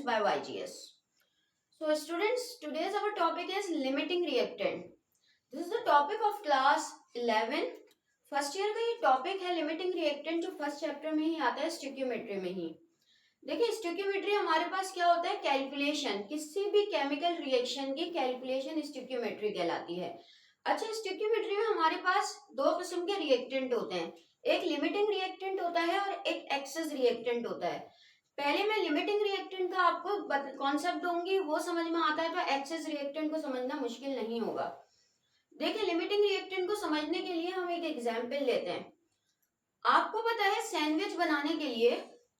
by YGS. So students, today's our topic is limiting reactant. This is the topic of class 11. First year का ये topic है limiting reactant, जो first chapter में ही आता है stoichiometry में ही. देखिए स्टोइकियोमेट्री हमारे पास क्या होता है, कैलकुलेशन, किसी भी केमिकल रिएक्शन की कैलकुलेशन स्टोइकियोमेट्री कहलाती है. अच्छा, स्टोइकियोमेट्री में हमारे पास दो किस्म के रिएक्टेंट होते हैं, एक लिमिटिंग रिएक्टेंट होता है और एक एक्सेस रिएक्टेंट होता है. पहले मैं लिमिटिंग रिएक्टेंट का आपको कॉन्सेप्ट दूंगी, वो समझ में आता है तो एक्सेस रिएक्टेंट को समझना मुश्किल नहीं होगा. देखिए लिमिटिंग रिएक्टेंट को समझने के लिए हम एक एग्जांपल लेते हैं. आपको पता है सैंडविच बनाने के लिए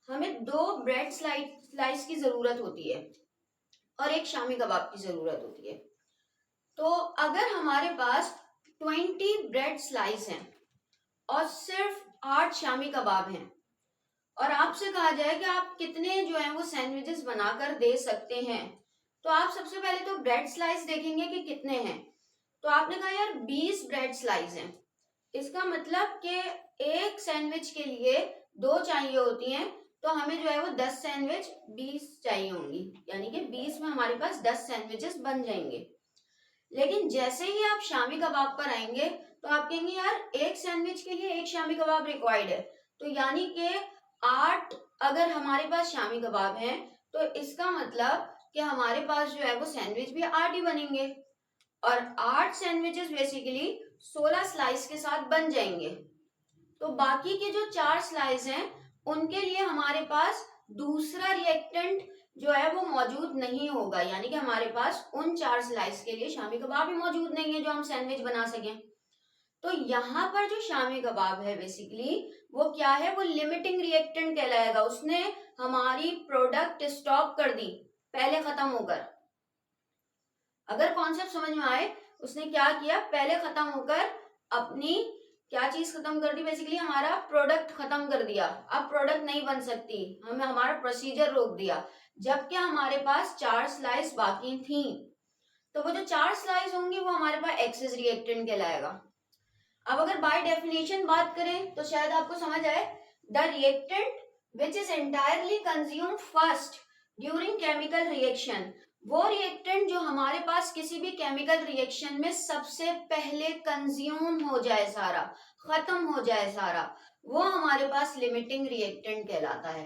हमें 2 ब्रेड स्लाइस की जरूरत होती है और एक शामी कबाब की जरूरत होती है. तो अगर हमारे पास 20 ब्रेड स्लाइस हैं और सिर्फ 8 शामी कबाब हैं और आपसे कहा जाए कि आप कितने जो है वो सैंडविचेस बनाकर दे सकते हैं, तो आप सबसे पहले तो ब्रेड स्लाइस देखेंगे कि कितने हैं. तो आपने कहा यार 20 ब्रेड स्लाइस हैं, इसका मतलब कि एक सैंडविच के लिए 2 चाहिए होती हैं, तो हमें जो है वो 10 सैंडविच 20 चाहिए होंगी, यानी कि 20 में हमारे पास 10 सैंडविचेस बन जाएंगे. लेकिन जैसे ही आप शामी कबाब पर आएंगे तो आप कहेंगे यार एक सैंडविच के लिए एक शामी कबाब रिक्वायर्ड है, तो यानी कि 8 अगर हमारे पास शामी कबाब हैं तो इसका मतलब कि हमारे पास जो है वो सैंडविच भी 8 ही बनेंगे और 8 सैंडविचेस बेसिकली 16 स्लाइस के साथ बन जाएंगे. तो बाकी के जो 4 स्लाइस हैं उनके लिए हमारे पास दूसरा रिएक्टेंट जो है वो मौजूद नहीं होगा, यानी कि हमारे पास उन 4 स्लाइस के लिए शामी कबाब भी मौजूद नहीं है जो हम सैंडविच बना सकें. तो यहाँ पर जो शामी कबाब है बेसिकली वो क्या है, वो लिमिटिंग रिएक्टेंट कहलाएगा. उसने हमारी प्रोडक्ट स्टॉप कर दी पहले खत्म होकर. अगर कॉन्सेप्ट समझ में आए, उसने क्या किया, पहले खत्म होकर अपनी क्या चीज खत्म कर दी, बेसिकली हमारा प्रोडक्ट खत्म कर दिया. अब प्रोडक्ट नहीं बन सकती, हमें हमारा प्रोसीजर रोक दिया, जबकि हमारे पास 4 स्लाइस बाकी थी. तो वो जो 4 स्लाइस होंगी वो हमारे पास एक्सेस रिएक्टेंट कहलाएगा. अब अगर बाय डेफिनेशन बात करें तो शायद आपको समझ आए, the reactant which is entirely consume first during chemical reaction, वो रिएक्टेंट जो हमारे पास किसी भी केमिकल रिएक्शन में सबसे पहले कंज्यूम हो जाए, सारा खत्म हो जाए सारा, वो हमारे पास लिमिटिंग रिएक्टेंट कहलाता है.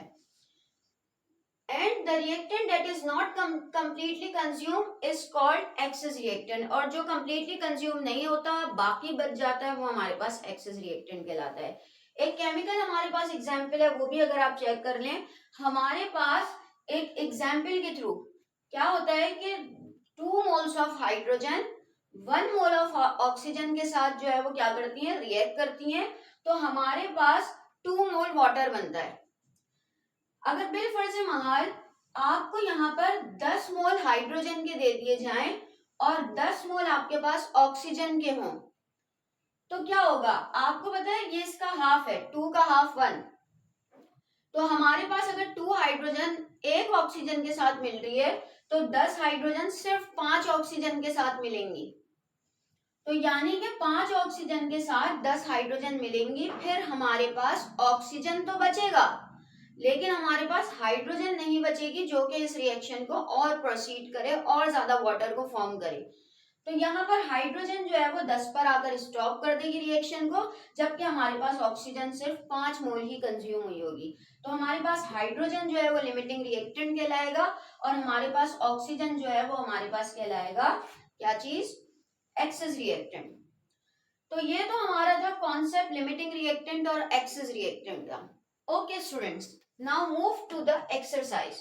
And the reactant that is not completely consume is called excess reactant, और जो कंप्लीटली कंज्यूम नहीं होता बाकी बच जाता है वो हमारे पास एक्सेस रिएक्टेंट कहलाता है. एक केमिकल हमारे पास एग्जाम्पल है, वो भी अगर आप चेक कर लें, हमारे पास एक एग्जाम्पल के थ्रू क्या होता है कि 2 moles of hydrogen 1 mole of oxygen के साथ जो है वो क्या करती हैं, रिएक्ट करती हैं, तो हमारे पास 2 मोल वाटर बनता है. अगर बिलफर्ज महल आपको यहाँ पर 10 मोल हाइड्रोजन के दे दिए जाएं और 10 मोल आपके पास ऑक्सीजन के हों, तो क्या होगा, आपको पता है ये इसका हाफ है, 2 का हाफ 1. तो हमारे पास अगर 2 हाइड्रोजन एक ऑक्सीजन के साथ मिल रही है तो 10 हाइड्रोजन सिर्फ 5 ऑक्सीजन के साथ मिलेंगी. तो यानी कि 5 ऑक्सीजन के साथ 10 हाइड्रोजन मिलेंगी, फिर हमारे पास ऑक्सीजन तो बचेगा लेकिन हमारे पास हाइड्रोजन नहीं बचेगी जो कि इस रिएक्शन को और प्रोसीड करे और ज्यादा वाटर को फॉर्म करे. तो यहाँ पर हाइड्रोजन जो है वो 10 पर आकर स्टॉप कर देगी रिएक्शन को, जबकि हमारे पास ऑक्सीजन सिर्फ 5 मोल ही कंज्यूम हुई होगी. तो हमारे पास हाइड्रोजन जो है वो लिमिटिंग रिएक्टेंट कहलाएगा और हमारे पास ऑक्सीजन जो है वो हमारे पास कहलाएगा क्या चीज, एक्सेस रिएक्टेंट. तो ये तो हमारा था कॉन्सेप्ट लिमिटिंग रिएक्टेंट और एक्सेस रिएक्टेंट का. Okay students, now move to the exercise.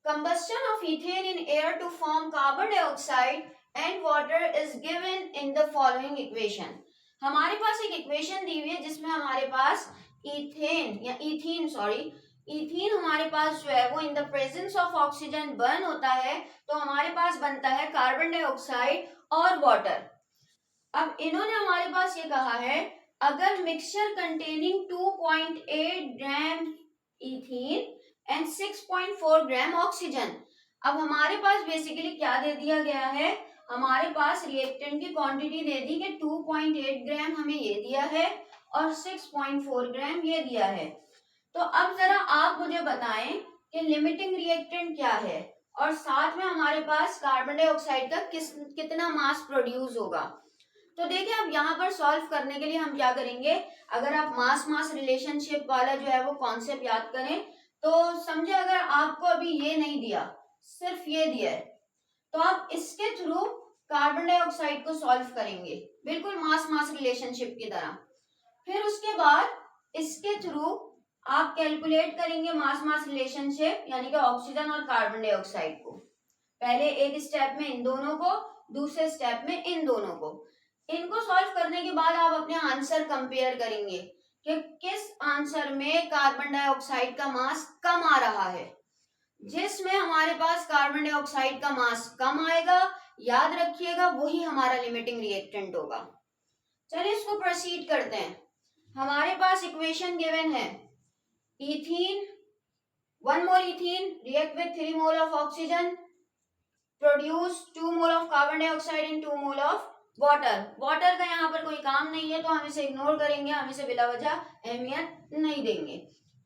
Combustion of ethane in air to form carbon dioxide and water is given in the following equation. हमारे पास एक equation दी हुई है जिसमें हमारे पास इथीन हमारे पास जो है वो in the presence of oxygen burn होता है, तो हमारे पास बनता है कार्बन डाइऑक्साइड और वाटर. अब इन्होंने हमारे पास ये कहा है, अगर mixture containing 2.8 gram ethene and 6.4 gram oxygen. अब हमारे पास बेसिकली क्या दे दिया गया है, हमारे पास रिएक्टेंट की क्वांटिटी दे दी कि 2.8 ग्राम हमें ये दिया है और 6.4 ग्राम ये दिया है. तो अब जरा आप मुझे बताएं कि लिमिटिंग रिएक्टेंट क्या है और साथ में हमारे पास कार्बन डाइऑक्साइड का कितना मास प्रोड्यूस होगा। तो देखिए अब यहाँ पर सॉल्व करने के लिए हम क्या करेंगे, अगर आप मास मास रिलेशनशिप वाला जो है वो कॉन्सेप्ट याद करें तो समझे, अगर आपको अभी ये नहीं दिया, सिर्फ ये दिया है, तो आप इसके थ्रू कार्बन डाइऑक्साइड को सॉल्व करेंगे बिल्कुल मास मास रिलेशनशिप की तरह। फिर उसके बाद इसके थ्रू आप कैलकुलेट करेंगे मास मास रिलेशनशिप यानी कि ऑक्सीजन और कार्बन डाइऑक्साइड को, पहले एक स्टेप में इन दोनों को, दूसरे स्टेप में इन दोनों को। इनको सॉल्व करने के बाद आप अपने आंसर कंपेयर करेंगे कि किस आंसर में कार्बन डाइऑक्साइड का मास कम आ रहा है। जिसमें हमारे पास कार्बन डाइऑक्साइड का मास कम आएगा, याद रखिएगा, वही हमारा लिमिटिंग रिएक्टेंट होगा। चलिए इसको प्रोसीड करते हैं। हमारे पास इक्वेशन गिवन है, ethene 1 mole ethene react with 3 mole of oxygen, produce 2 mole of carbon dioxide and 2 mole of water. Water का यहाँ पर कोई काम नहीं है तो हम इसे इग्नोर करेंगे, हम इसे बिला वजह अहमियत नहीं देंगे।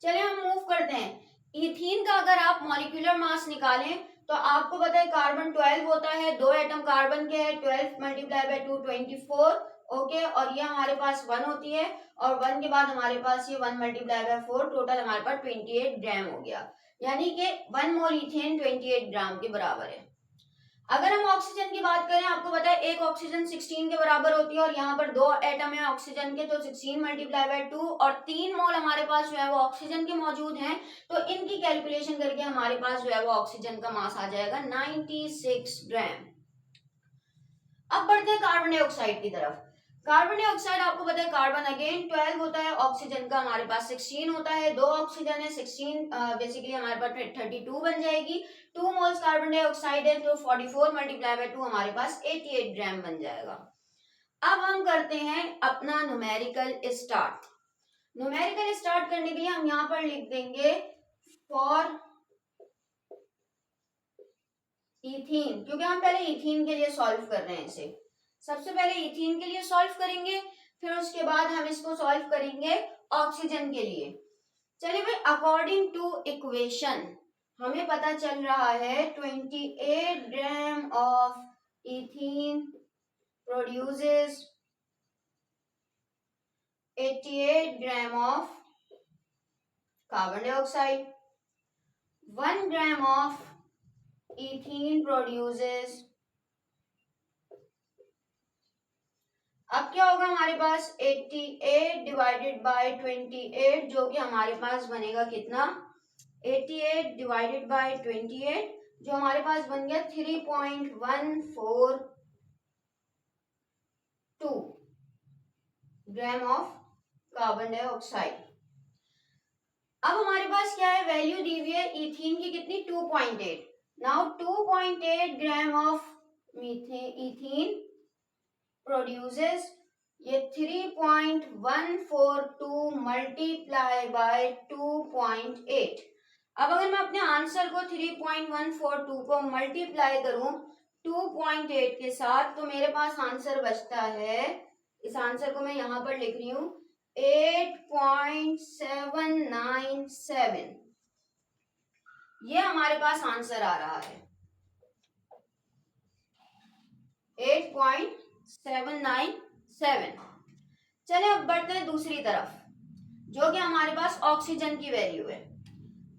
चलिए हम मूव करते हैं। इथीन का अगर आप मॉलिक्यूलर मास निकालें तो आपको पता है कार्बन 12 होता है, 2 एटम कार्बन के हैं, 12 मल्टीप्लाई बाय 2 24, ओके, और ये हमारे पास 1 होती है और 1 के बाद हमारे पास ये 1 मल्टीप्लाई बाय 4, टोटल हमारे पास 28 ग्राम हो गया, यानी कि 1 मोल इथेन 28 ग्राम के बराबर है। अगर हम ऑक्सीजन की बात करें, आपको पता है एक ऑक्सीजन 16 के बराबर होती है और यहाँ पर 2 एटम है ऑक्सीजन के, तो 16 मल्टीप्लाई बाय 2 और 3 मोल हमारे पास जो है वो ऑक्सीजन के मौजूद हैं, तो इनकी कैलकुलेशन करके हमारे पास जो है वो ऑक्सीजन का मास आ जाएगा 96 ग्राम। अब बढ़ते हैं कार्बन डाइऑक्साइड की तरफ। कार्बन डाइऑक्साइड आपको पता है कार्बन अगेन 12 होता है, ऑक्सीजन का हमारे पास 16 होता है, 2 ऑक्सीजन है, 16 बेसिकली हमारे पास 32 बन जाएगी, 2 मोल्स कार्बन डाइऑक्साइड है तो 44 मल्टीप्लाई बाय 2 हमारे पास 88 ग्राम बन जाएगा। अब हम करते हैं अपना न्यूमेरिकल स्टार्ट। न्यूमेरिकल स्टार्ट करने के लिए हम यहाँ पर लिख देंगे फॉर इथीन, क्योंकि हम पहले इथीन के लिए सॉल्व कर रहे हैं इसे। सबसे पहले इथीन के लिए सॉल्व करेंगे, फिर उसके बाद हम इसको सॉल्व करेंगे ऑक्सीजन के लिए। चलिए भाई, अकॉर्डिंग टू इक्वेशन हमें पता चल रहा है 28 gram of ethene produces 88 gram of carbon dioxide, 1 gram of ethene produces, अब क्या होगा हमारे पास 88 डिवाइडेड बाय 28, जो कि हमारे पास बनेगा कितना, 88 डिवाइडेड बाय 28 जो हमारे पास बन गया 3.142 ग्राम ऑफ कार्बन डाइऑक्साइड। अब हमारे पास क्या है, वैल्यू दी हुई है इथीन की कितनी, 2.8। Now 2.8 gram of ethene produces ये 3.142 मल्टीप्लाई बाय 2.8। अब अगर मैं अपने आंसर को 3.142 को मल्टीप्लाई करूं 2.8 के साथ तो मेरे पास आंसर बचता है, इस आंसर को मैं यहां पर लिख रही हूं 8.797, ये हमारे पास आंसर आ रहा है 8.797। चले अब बढ़ते हैं दूसरी तरफ, जो कि हमारे पास ऑक्सीजन की वैल्यू है।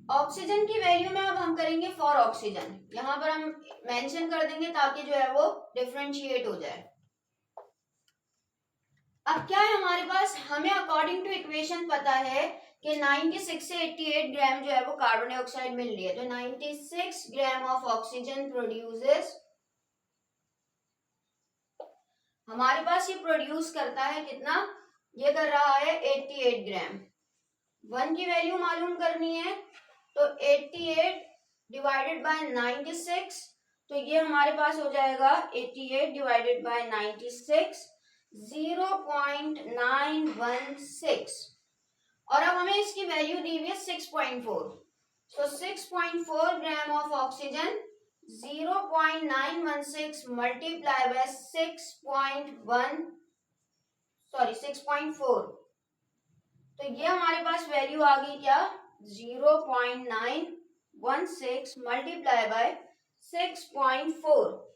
ऑक्सीजन की वैल्यू में अब हम करेंगे फॉर ऑक्सीजन, यहां पर हम मेंशन कर देंगे ताकि जो है वो डिफरेंशिएट हो जाए। अब क्या है हमारे पास, हमें अकॉर्डिंग टू इक्वेशन पता है कि 96 से 88 ग्राम जो है वो कार्बन डाइऑक्साइड मिल रही है, तो 96 ग्राम ऑफ ऑक्सीजन प्रोड्यूसेस, हमारे पास ये प्रोड्यूस करता है कितना, ये कर रहा है 88 ग्राम। 1 की वैल्यू मालूम करनी है तो 88 डिवाइडेड बाय 96, तो ये हमारे पास हो जाएगा 88 डिवाइडेड बाय 96 0.916, और अब हमें इसकी वैल्यू दी हुई है 6.4, तो 6.4 gram of oxygen 0.916 multiply by 6.4, तो ये हमारे पास वैल्यू आ गई क्या, 0.916। 16 मल्टीप्लाई बाय 6.4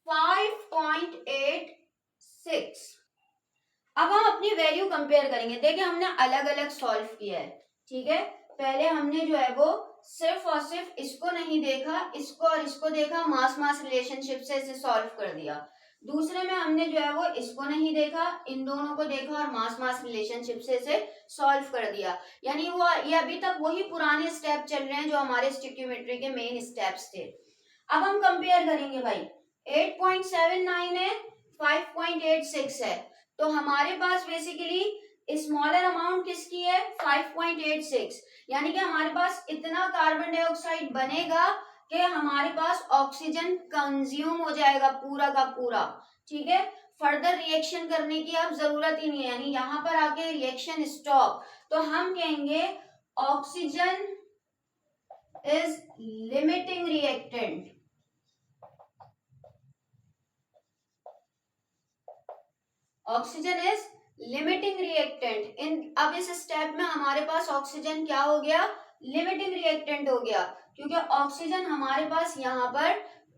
5.86। अब हम अपनी वैल्यू कंपेयर करेंगे। देखिए हमने अलग अलग सॉल्व किया है, ठीक है। पहले हमने जो है वो सिर्फ और सिर्फ इसको नहीं देखा, इसको और इसको देखा, मास मास रिलेशनशिप से इसे सॉल्व कर दिया। दूसरे में हमने जो है वो इसको नहीं देखा, इन दोनों को देखा और मास मास रिलेशनशिप से इसे सॉल्व कर दिया। यानी वो ये अभी तक वही पुराने स्टेप चल रहे हैं जो हमारे स्टिक्योमेट्री के मेन स्टेप्स थे। अब हम कंपेयर करेंगे भाई, 8.79 है, 5.86 है, तो हमारे पास बेसिकली स्मॉलर अमाउंट किसकी है, 5.86। यानी कि हमारे पास इतना कार्बन डाइऑक्साइड बनेगा कि हमारे पास ऑक्सीजन कंज्यूम हो जाएगा पूरा का पूरा, ठीक है। फर्दर रिएक्शन करने की अब जरूरत ही नहीं है, यानी यहाँ पर आके रिएक्शन स्टॉप। तो हम कहेंगे oxygen is limiting reactant. Oxygen is limiting reactant in. अब इस स्टेप में हमारे पास ऑक्सीजन क्या हो गया, लिमिटिंग रिएक्टेंट हो गया, क्योंकि ऑक्सीजन हमारे पास यहाँ पर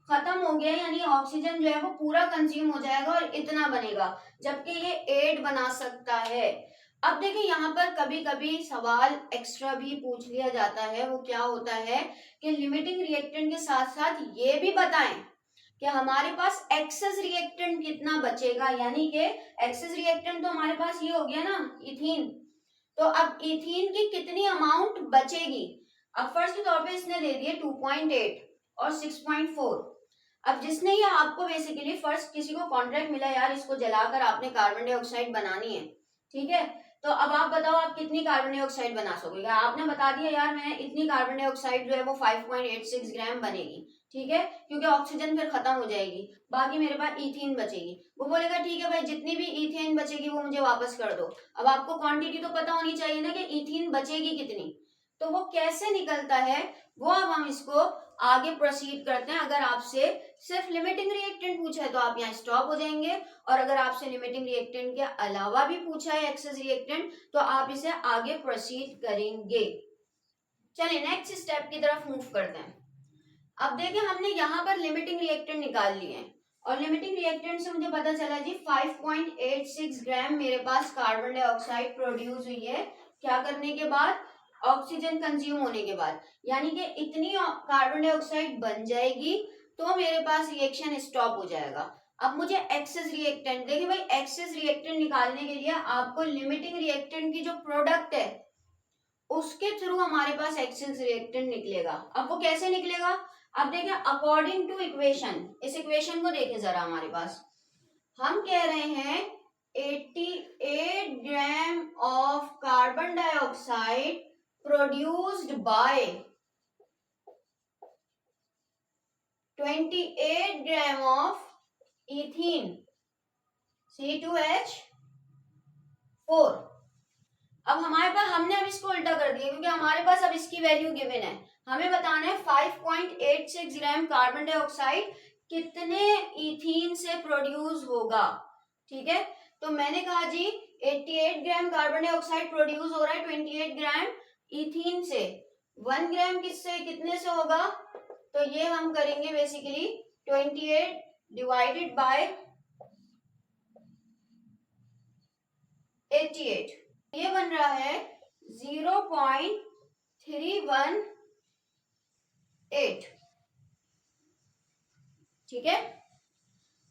खत्म हो गया, यानी ऑक्सीजन जो है वो पूरा कंज्यूम हो जाएगा और इतना बनेगा, जबकि ये 8 बना सकता है। अब देखिए यहाँ पर कभी कभी सवाल एक्स्ट्रा भी पूछ लिया जाता है, वो क्या होता है कि लिमिटिंग रिएक्टेंट के साथ साथ ये भी बताएं कि हमारे पास एक्सेस रिएक्टेंट कितना बचेगा। यानी कि एक्सेस रिएक्टेंट तो हमारे पास ये हो गया ना इथीन, तो अब इथीन की कितनी अमाउंट बचेगी। अब फर्स्ट के तौर पे इसने दे दिए 2.8 और 6.4। अब जिसने ये आपको बेसिकली फर्स्ट किसी को कॉन्ट्रैक्ट मिला, यार इसको जलाकर आपने कार्बन डाइऑक्साइड बनानी है, ठीक है, तो अब आप बताओ आप कितनी कार्बन डाइऑक्साइड बना सकोगे। आपने बता दिया यार मैं इतनी कार्बन डाइऑक्साइड जो है वो 5.86 ग्राम बनेगी, ठीक है, क्योंकि ऑक्सीजन फिर खत्म हो जाएगी, बाकी मेरे पास इथेन बचेगी। वो बोलेगा ठीक है भाई जितनी भी इथेन बचेगी वो मुझे वापस कर दो। अब आपको क्वांटिटी तो पता होनी चाहिए ना कि इथेन बचेगी कितनी, तो वो कैसे निकलता है वो अब हम इसको आगे प्रोसीड करते हैं। अगर आपसे सिर्फ लिमिटिंग रिएक्टेंट पूछा है तो आप यहाँ स्टॉप हो जाएंगे, और अगर आपसे लिमिटिंग रिएक्टेंट के अलावा भी पूछा है एक्सेस रिएक्टेंट तो आप इसे आगे प्रोसीड करेंगे। चलिए नेक्स्ट स्टेप की तरफ मूव करते हैं। अब देखिए हमने यहाँ पर लिमिटिंग रिएक्टेंट निकाल लिए हैं, और लिमिटिंग रिएक्टेंट से मुझे पता चला जी 5.86 ग्राम मेरे पास कार्बन डाइऑक्साइड प्रोड्यूस हुई है, क्या करने के बाद, ऑक्सीजन कंज्यूम होने के बाद। यानी कि इतनी कार्बन डाइऑक्साइड बन जाएगी तो मेरे पास रिएक्शन स्टॉप हो जाएगा। अब मुझे एक्सेस रिएक्टेंट, देखिए भाई एक्सेस रिएक्टेंट निकालने के लिए आपको लिमिटिंग रिएक्टेंट की जो प्रोडक्ट है उसके थ्रू हमारे पास एक्सेस रिएक्टेंट निकलेगा। अब वो कैसे निकलेगा, अब देखिए अकॉर्डिंग टू इक्वेशन, इस इक्वेशन को देखें जरा, हमारे पास हम कह रहे हैं 88 gram of carbon dioxide produced by 28 gram of ethene C2H4। अब हमारे पास, हमने अब इसको उल्टा कर दिया क्योंकि हमारे पास अब इसकी वैल्यू गिवन है, हमें बताना है 5.86 ग्राम कार्बन डाइऑक्साइड कितने इथीन से प्रोड्यूस होगा, ठीक है। तो मैंने कहा जी 88 ग्राम कार्बन डाइऑक्साइड प्रोड्यूस हो रहा है 28 ग्राम इथीन से, 1 ग्राम किससे कितने से होगा, तो ये हम करेंगे बेसिकली 28 डिवाइडेड बाय 88, ये बन रहा है 0.318, ठीक है।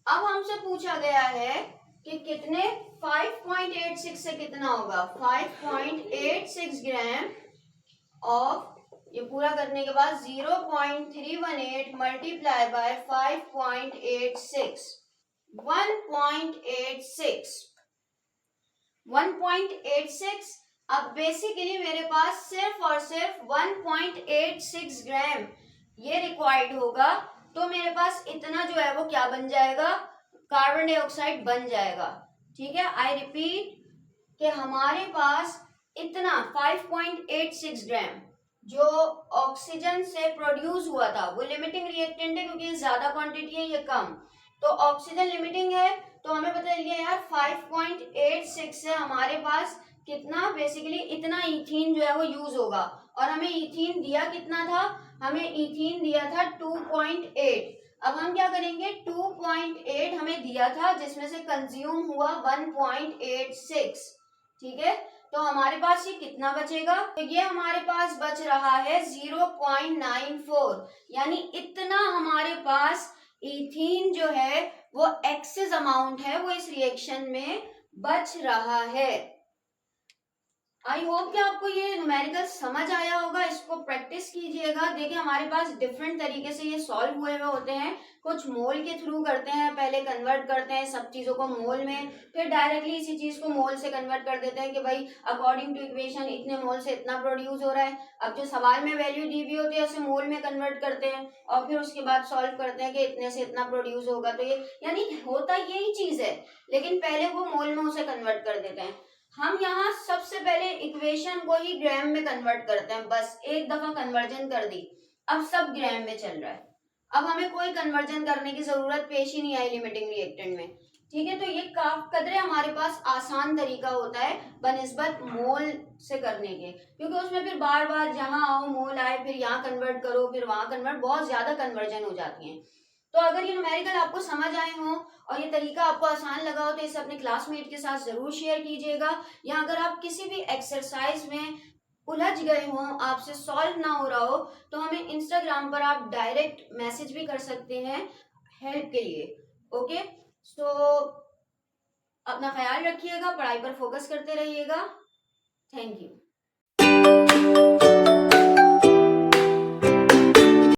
अब हमसे पूछा गया है कि कितने, 5.86 से कितना होगा, 5.86 ग्राम ऑफ, ये पूरा करने के बाद 0.318 मल्टीप्लाई बाय 5.86, 1.86। अब बेसिकली मेरे पास सिर्फ और सिर्फ 1.86 ग्राम ये रिक्वायर्ड होगा, तो मेरे पास इतना जो है वो क्या बन जाएगा, कार्बन डाइऑक्साइड बन जाएगा, ठीक है। आई रिपीट कि हमारे पास इतना 5.86 ग्राम जो ऑक्सीजन से प्रोड्यूस हुआ था, वो लिमिटिंग रिएक्टेंट है क्योंकि ये ज्यादा क्वांटिटी है ये कम, तो ऑक्सीजन लिमिटिंग है, तो हमें पता चल गया यार 5.86 से हमारे पास कितना, बेसिकली इतना इथीन जो है वो यूज होगा, और हमें इथीन दिया कितना था, हमें इथीन दिया था 2.8। अब हम क्या करेंगे, 2.8 हमें दिया था जिसमें से कंज्यूम हुआ 1.86, ठीक है। तो हमारे पास ये कितना बचेगा, तो ये हमारे पास बच रहा है 0.94, यानी इतना हमारे पास इथीन जो है वो एक्सेस अमाउंट है वो इस रिएक्शन में बच रहा है। आई होप कि आपको ये न्यूमेरिकल समझ आया होगा, इसको प्रैक्टिस कीजिएगा। देखिए हमारे पास डिफरेंट तरीके से ये सॉल्व हुए हुए होते हैं, कुछ मोल के थ्रू करते हैं, पहले कन्वर्ट करते हैं सब चीजों को मोल में, फिर डायरेक्टली इसी चीज को मोल से कन्वर्ट कर देते हैं कि भाई अकॉर्डिंग टू इक्वेशन इतने मोल से इतना प्रोड्यूस हो रहा है। अब जो सवाल में वैल्यू दी हुई होती है उसे मोल में कन्वर्ट करते हैं और फिर उसके बाद सॉल्व करते हैं कि इतने से इतना प्रोड्यूस होगा। तो ये यानी होता यही चीज है, लेकिन पहले वो मोल में उसे कन्वर्ट कर देते हैं। हम यहाँ सबसे पहले इक्वेशन को ही ग्राम में कन्वर्ट करते हैं, बस एक दफा कन्वर्जन कर दी, अब सब ग्राम में चल रहा है, अब हमें कोई कन्वर्जन करने की जरूरत पेश ही नहीं आई लिमिटिंग रिएक्टेंट में, ठीक है। तो ये कदरे हमारे पास आसान तरीका होता है बनिस्बत मोल से करने के, क्योंकि उसमें फिर बार बार जहां आओ मोल आए, फिर यहाँ कन्वर्ट करो, फिर वहां कन्वर्ट, बहुत ज्यादा कन्वर्जन हो जाती है। तो अगर ये न्यूमेरिकल आपको समझ आए हो और ये तरीका आपको आसान लगा हो तो इसे अपने क्लासमेट के साथ जरूर शेयर कीजिएगा, या अगर आप किसी भी एक्सरसाइज में उलझ गए हो, आपसे सॉल्व ना हो रहा हो, तो हमें इंस्टाग्राम पर आप डायरेक्ट मैसेज भी कर सकते हैं हेल्प के लिए। ओके, सो अपना ख्याल रखिएगा, पढ़ाई पर फोकस करते रहिएगा। Thank you.